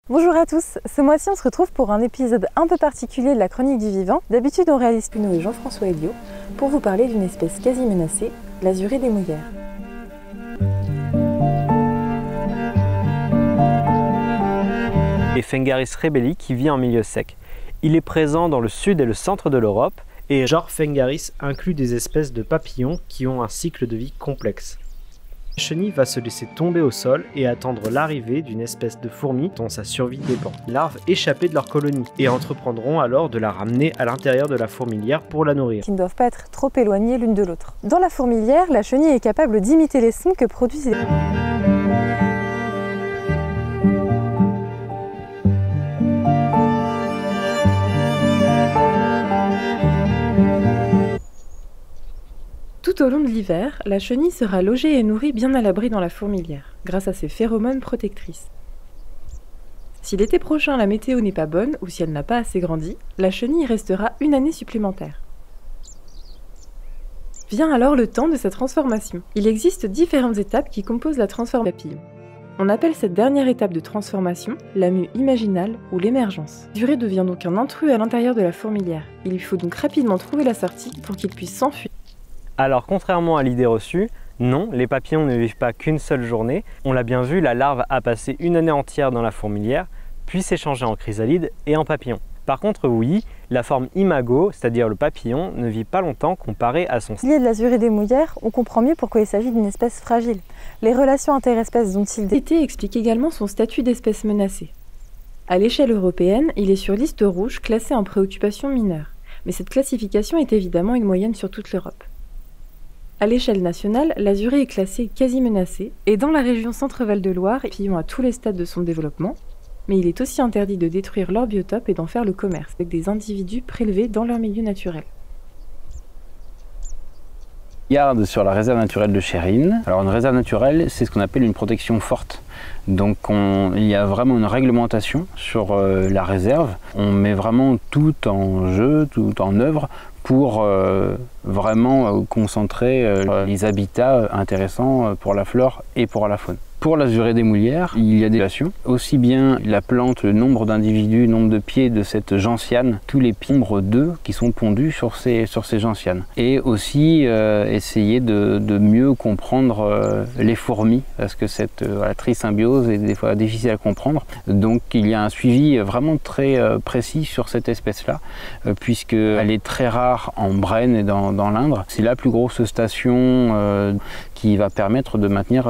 Bonjour à tous, ce mois-ci on se retrouve pour un épisode un peu particulier de la Chronique du Vivant. D'habitude on réalise Puno et Jean-François Elio pour vous parler d'une espèce quasi menacée, l'azurée des mouillères. Et Phengaris rebelli qui vit en milieu sec. Il est présent dans le sud et le centre de l'Europe et genre Phengaris inclut des espèces de papillons qui ont un cycle de vie complexe. La chenille va se laisser tomber au sol et attendre l'arrivée d'une espèce de fourmi dont sa survie dépend. Les larves échappées de leur colonie et entreprendront alors de la ramener à l'intérieur de la fourmilière pour la nourrir. Qui ne doivent pas être trop éloignées l'une de l'autre. Dans la fourmilière, la chenille est capable d'imiter les sons que produisent les... Tout au long de l'hiver, la chenille sera logée et nourrie bien à l'abri dans la fourmilière, grâce à ses phéromones protectrices. Si l'été prochain la météo n'est pas bonne, ou si elle n'a pas assez grandi, la chenille restera une année supplémentaire. Vient alors le temps de sa transformation. Il existe différentes étapes qui composent la transformation papillon. On appelle cette dernière étape de transformation la mue imaginale ou l'émergence. L'azuré devient donc un intrus à l'intérieur de la fourmilière. Il lui faut donc rapidement trouver la sortie pour qu'il puisse s'enfuir. Alors contrairement à l'idée reçue, non, les papillons ne vivent pas qu'une seule journée. On l'a bien vu, la larve a passé une année entière dans la fourmilière, puis s'est changée en chrysalide et en papillon. Par contre oui, la forme imago, c'est-à-dire le papillon, ne vit pas longtemps comparé à son... Lié de l'azurée des mouillères, on comprend mieux pourquoi il s'agit d'une espèce fragile. Les relations interespèces dont il était expliquent également son statut d'espèce menacée. À l'échelle européenne, il est sur liste rouge classé en préoccupation mineure. Mais cette classification est évidemment une moyenne sur toute l'Europe. À l'échelle nationale, l'azurée est classée quasi menacée, et dans la région Centre-Val de Loire, les papillons à tous les stades de son développement, mais il est aussi interdit de détruire leur biotope et d'en faire le commerce, avec des individus prélevés dans leur milieu naturel. Garde sur la réserve naturelle de Chérine. Alors une réserve naturelle, c'est ce qu'on appelle une protection forte. Donc il y a vraiment une réglementation sur la réserve. On met vraiment tout en jeu, tout en œuvre pour vraiment concentrer les habitats intéressants pour la flore et pour la faune. Pour l'azurée des mouillères, il y a des relations. Aussi bien la plante, le nombre d'individus, le nombre de pieds de cette gentiane, tous les nombres d'œufs qui sont pondus sur ces gentianes. Et aussi essayer de mieux comprendre les fourmis, parce que cette trisymbiose est des fois difficile à comprendre. Donc il y a un suivi vraiment très précis sur cette espèce-là, puisqu'elle est très rare en Brenne et dans l'Indre. C'est la plus grosse station qui va permettre de maintenir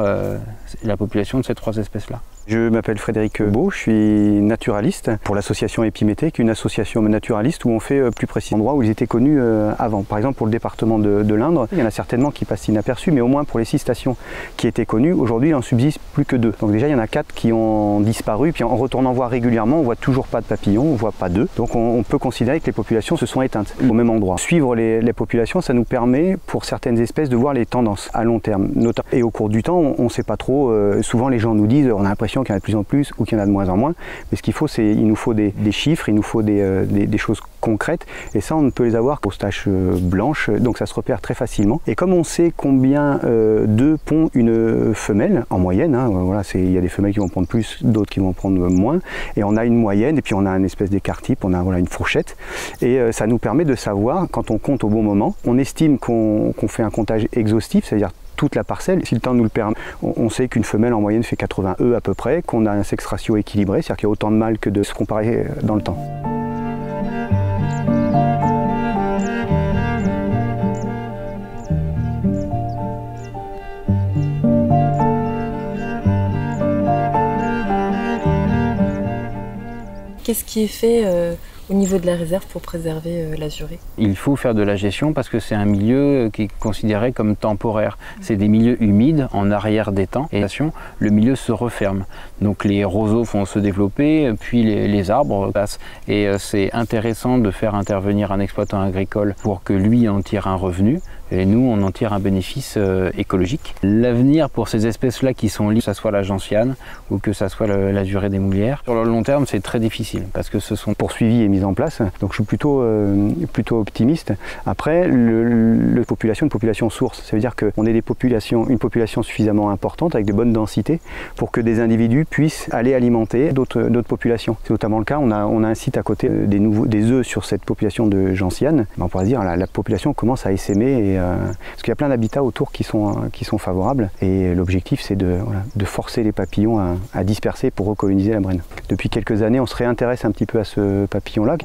la population de ces trois espèces-là. Je m'appelle Frédéric Beau, je suis naturaliste pour l'association Épiméthée, qui est une association naturaliste où on fait plus précis endroits où ils étaient connus avant. Par exemple pour le département de l'Indre, il y en a certainement qui passent inaperçus, mais au moins pour les 6 stations qui étaient connues, aujourd'hui il en subsiste plus que 2. Donc déjà il y en a 4 qui ont disparu, puis en retournant voir régulièrement, on voit toujours pas de papillons, on voit pas d'œufs. Donc on peut considérer que les populations se sont éteintes au même endroit. Suivre les populations, ça nous permet pour certaines espèces de voir les tendances à long terme. Et au cours du temps, on ne sait pas trop, souvent les gens nous disent, on a l'impression qu'il y en a de plus en plus ou qu'il y en a de moins en moins, mais ce qu'il faut, c'est il nous faut des chiffres, il nous faut des choses concrètes, et ça on ne peut les avoir qu'aux taches blanches, donc ça se repère très facilement. Et comme on sait combien d'œufs pond une femelle en moyenne, hein, voilà, il y a des femelles qui vont pondre plus, d'autres qui vont prendre moins, et on a une moyenne, et puis on a une espèce d'écart type, on a voilà, une fourchette, et ça nous permet de savoir, quand on compte au bon moment, on estime qu'on fait un comptage exhaustif, c'est-à-dire toute la parcelle. Si le temps nous le permet, on sait qu'une femelle en moyenne fait 80 œufs à peu près, qu'on a un sexe ratio équilibré, c'est-à-dire qu'il y a autant de mâles que de se comparer dans le temps. Qu'est-ce qui est fait au niveau de la réserve pour préserver l'azurée? Il faut faire de la gestion parce que c'est un milieu qui est considéré comme temporaire. C'est des milieux humides en arrière d'étang et le milieu se referme. Donc les roseaux vont se développer, puis les arbres passent. Et c'est intéressant de faire intervenir un exploitant agricole pour que lui en tire un revenu, Et nous, on en tire un bénéfice écologique. L'avenir pour ces espèces-là qui sont libres, que ce soit la gentiane ou que ce soit l'azurée des Moulières, sur le long terme, c'est très difficile parce que ce sont poursuivis et mis en place. Donc je suis plutôt optimiste. Après, une population source, ça veut dire qu'on ait une population suffisamment importante avec de bonnes densités pour que des individus puissent aller alimenter d'autres populations. C'est notamment le cas, on a un site à côté des œufs sur cette population de gentiane. On pourrait dire la population commence à essaimer parce qu'il y a plein d'habitats autour qui sont favorables et l'objectif c'est de forcer les papillons à disperser pour recoloniser la Brenne. Depuis quelques années on se réintéresse un petit peu à ce papillon-là.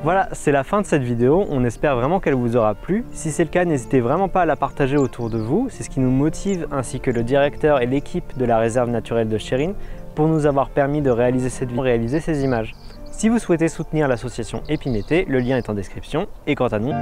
Voilà, c'est la fin de cette vidéo, on espère vraiment qu'elle vous aura plu. Si c'est le cas, n'hésitez vraiment pas à la partager autour de vous, c'est ce qui nous motive, ainsi que le directeur et l'équipe de la réserve naturelle de Chérine, pour nous avoir permis de réaliser cette vidéo, réaliser ces images. Si vous souhaitez soutenir l'association Epiméthée, le lien est en description, et quant à nous...